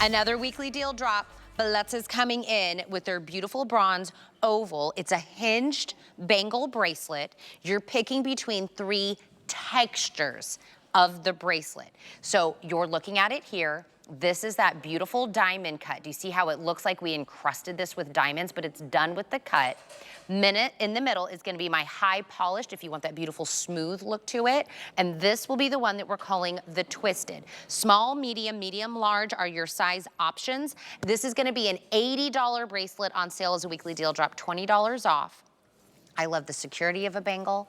Another weekly deal drop. Bellezza's coming in with their beautiful bronze oval. It's a hinged bangle bracelet. You're picking between 3 textures of the bracelet. So you're looking at it here. This is that beautiful diamond cut. Do you see how it looks like we encrusted this with diamonds, but it's done with the cut? In the middle is gonna be my high polished, if you want that beautiful smooth look to it. And this will be the one that we're calling the twisted. Small, medium, large are your size options. This is gonna be an $80 bracelet on sale as a weekly deal drop, $20 off. I love the security of a bangle.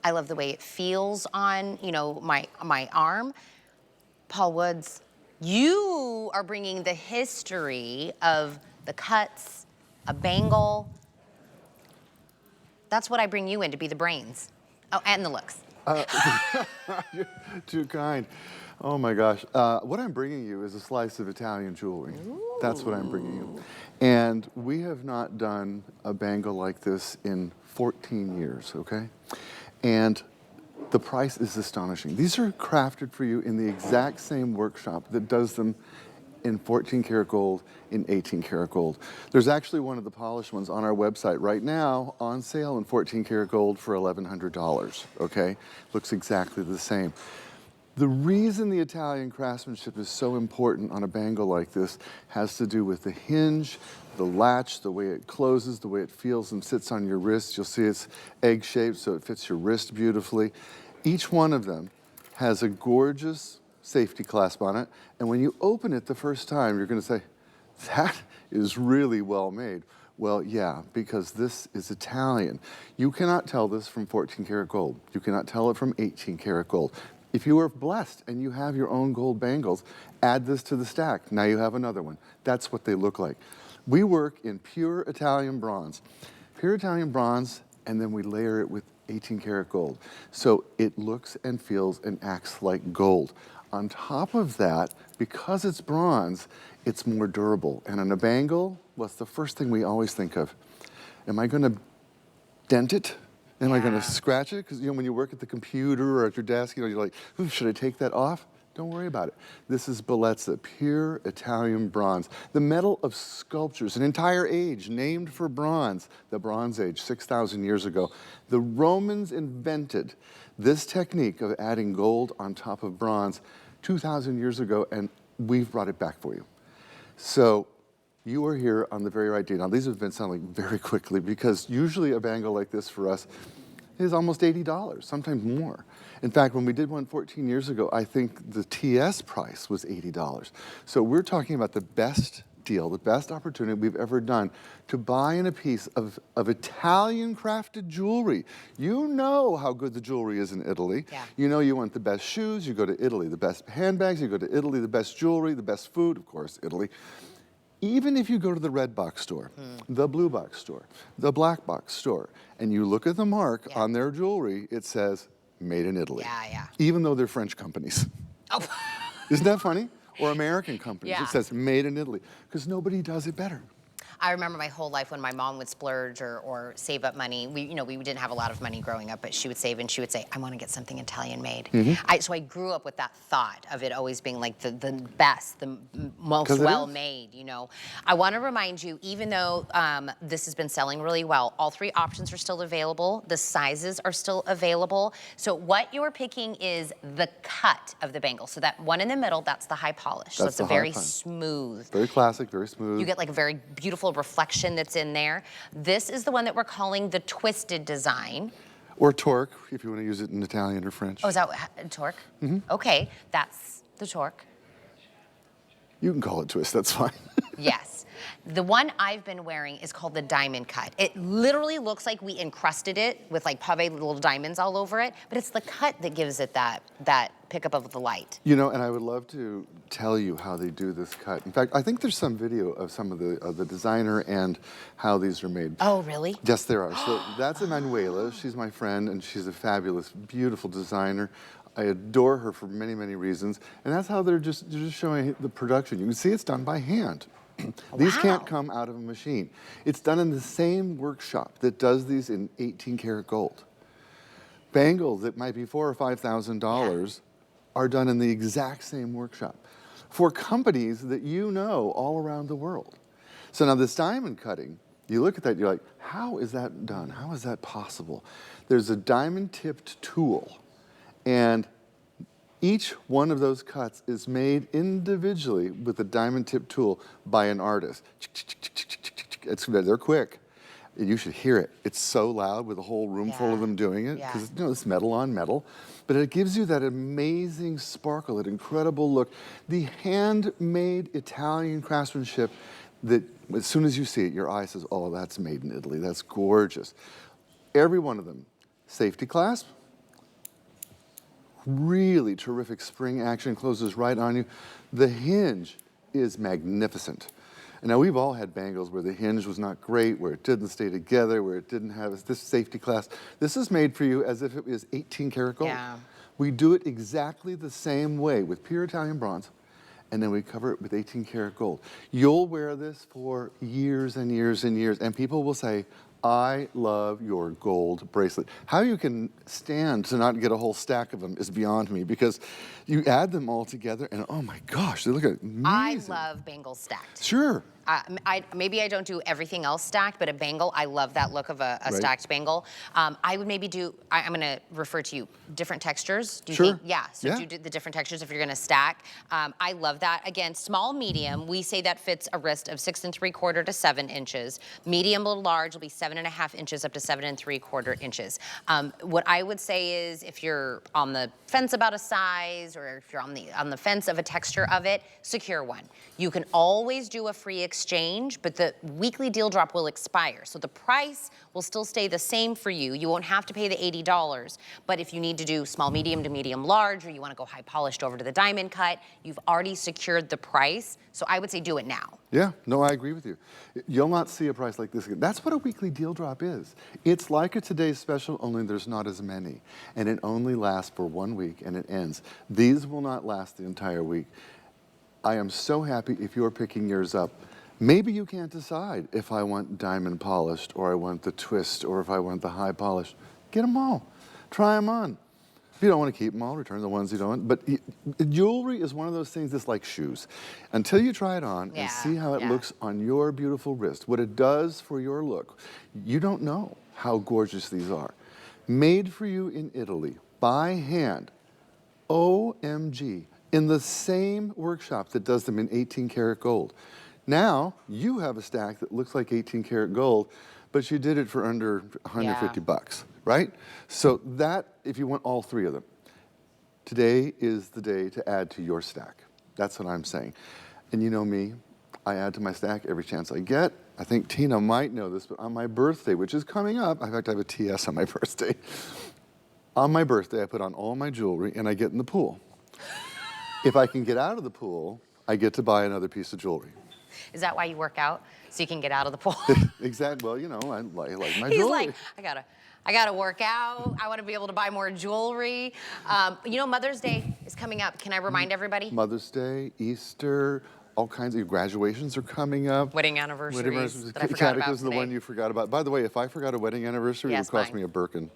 I love the way it feels on, you know, my arm. Paul Woods, you are bringing the history of the cuts, a bangle. That's what I bring you in, to be the brains. Oh, and the looks. You're too kind. Oh my gosh. What I'm bringing you is a slice of Italian jewelry. Ooh. That's what I'm bringing you. And we have not done a bangle like this in 14 years, okay? And the price is astonishing. These are crafted for you in the exact same workshop that does them in 14 karat gold, in 18 karat gold. There's actually one of the polished ones on our website right now on sale in 14 karat gold for $1,100, okay? Looks exactly the same. The reason the Italian craftsmanship is so important on a bangle like this has to do with the hinge, the latch, the way it closes, the way it feels and sits on your wrist. You'll see it's egg-shaped, so it fits your wrist beautifully. Each one of them has a gorgeous safety clasp on it, and when you open it the first time, you're gonna say, that is really well made. Well, yeah, because this is Italian. You cannot tell this from 14 karat gold. You cannot tell it from 18 karat gold. If you are blessed and you have your own gold bangles, add this to the stack. Now you have another one. That's what they look like. We work in pure Italian bronze. Pure Italian bronze, and then we layer it with 18 karat gold. So it looks and feels and acts like gold. On top of that, because it's bronze, it's more durable. And on a bangle, what's the first thing we always think of? Am I gonna dent it? Am I gonna scratch it? Because you know, when you work at the computer or at your desk, you know, you're like, ooh, should I take that off? Don't worry about it. This is Bellezza, pure Italian bronze. The metal of sculptures, an entire age named for bronze, the Bronze Age, 6,000 years ago. The Romans invented this technique of adding gold on top of bronze 2,000 years ago, and we've brought it back for you. So you are here on the very right day. Now, these have been selling very quickly because usually a bangle like this for us is almost $80, sometimes more. In fact, when we did one 14 years ago, I think the TS price was $80. So we're talking about the best deal, the best opportunity we've ever done to buy in a piece of Italian crafted jewelry. You know how good the jewelry is in Italy. Yeah. You know you want the best shoes, you go to Italy. The best handbags, you go to Italy. The best jewelry, the best food, of course, Italy. Even if you go to the red box store, the blue box store, the black box store, and you look at the mark on their jewelry, it says, made in Italy. Yeah. Even though they're French companies. Oh. Isn't that funny? Or American companies. It says made in Italy, because nobody does it better. I remember my whole life when my mom would splurge or save up money. We didn't have a lot of money growing up, but she would save and she would say, I want to get something Italian made. So I grew up with that thought of it always being like the best, the most well-made, you know. I want to remind you, even though this has been selling really well, all 3 options are still available. The sizes are still available. So what you're picking is the cut of the bangle. So that one in the middle, that's the high polish. So it's a very smooth. Very classic, very smooth. You get like a very beautiful reflection that's in there. This is the one that we're calling the twisted design. Or torque, if you want to use it in Italian or French. Oh, is that torque? Okay, that's the torque. You can call it twist, that's fine. Yes. The one I've been wearing is called the diamond cut. It literally looks like we encrusted it with like pave little diamonds all over it, but it's the cut that gives it that pickup of the light. You know, and I would love to tell you how they do this cut. In fact, I think there's some video of some of the designer and how these are made. Oh, really? Yes, there are. So that's Emanuela. She's my friend, and she's a fabulous, beautiful designer. I adore her for many, many reasons. And that's how they're just showing the production. You can see it's done by hand. These can't come out of a machine. It's done in the same workshop that does these in 18 karat gold. Bangles that might be $4,000 or $5,000 are done in the exact same workshop. for companies that you know all around the world. So now this diamond cutting, you look at that, you're like, how is that done? How is that possible? There's a diamond tipped tool, and each one of those cuts is made individually with a diamond tipped tool by an artist. They're quick. You should hear it. It's so loud with a whole room full of them doing it, because it's metal on metal. But it gives you that amazing sparkle, that incredible look. The handmade Italian craftsmanship that as soon as you see it, your eye says, oh, that's made in Italy. That's gorgeous. Every one of them. Safety clasp. Really terrific spring action, closes right on you. The hinge is magnificent. And now we've all had bangles where the hinge was not great, where it didn't stay together, where it didn't have this safety clasp. This is made for you as if it was 18 karat gold. Yeah. We do it exactly the same way with pure Italian bronze, and then we cover it with 18 karat gold. You'll wear this for years and years and years, and people will say, I love your gold bracelet. How you can stand to not get a whole stack of them is beyond me, because you add them all together and oh my gosh, they look amazing. I love bangles stacked. Sure. Maybe I don't do everything else stacked, but a bangle, I love that look of a stacked bangle. I would maybe do, I'm gonna refer to you, different textures. Do you think? Yeah, so do the different textures if you're gonna stack. I love that. Again, small, medium, we say that fits a wrist of 6 3/4 to 7 inches. Medium or large will be 7.5 inches up to 7 3/4 inches. What I would say is if you're on the fence about a size, or if you're on the fence of a texture of it, secure one. You can always do a free exchange, but the weekly deal drop will expire. So the price will still stay the same for you. You won't have to pay the $80, but if you need to do small, medium to medium large, or you wanna go high polished over to the diamond cut, you've already secured the price. So I would say do it now. Yeah, no, I agree with you. You'll not see a price like this again. That's what a weekly deal drop is. It's like a today's special, only there's not as many. And it only lasts for 1 week and it ends. These will not last the entire week. I am so happy if you're picking yours up. Maybe you can't decide if I want diamond polished, or I want the twist, or if I want the high polish. Get them all. Try them on. If you don't want to keep them all, return the ones you don't. But jewelry is one of those things that's like shoes. Until you try it on and see how it looks on your beautiful wrist, what it does for your look, you don't know how gorgeous these are. Made for you in Italy, by hand. OMG. In the same workshop that does them in 18 karat gold. Now, you have a stack that looks like 18 karat gold, but you did it for under 150 bucks, right? So that, if you want all three of them, today is the day to add to your stack. That's what I'm saying. And you know me, I add to my stack every chance I get. I think Tina might know this, but on my birthday, which is coming up, in fact, I have a TS on my birthday. On my birthday, I put on all my jewelry and I get in the pool. If I can get out of the pool, I get to buy another piece of jewelry. Is that why you work out? So you can get out of the pool? Exactly. Well, you know, I like my jewelry. He's like, I gotta work out. I want to be able to buy more jewelry. You know, Mother's Day is coming up. Can I remind everybody? Mother's Day, Easter, all kinds of graduations are coming up. Wedding anniversaries that I forgot about Catechism, the one you forgot about. By the way, if I forgot a wedding anniversary, it would cost me a Birkin.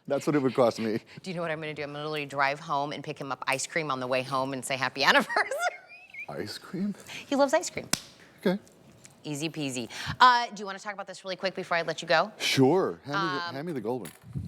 That's what it would cost me. Do you know what I'm gonna do? I'm gonna literally drive home and pick him up ice cream on the way home and say happy anniversary. Ice cream? He loves ice cream. Okay. Easy peasy. Do you want to talk about this really quick before I let you go? Sure. Hand me the gold one.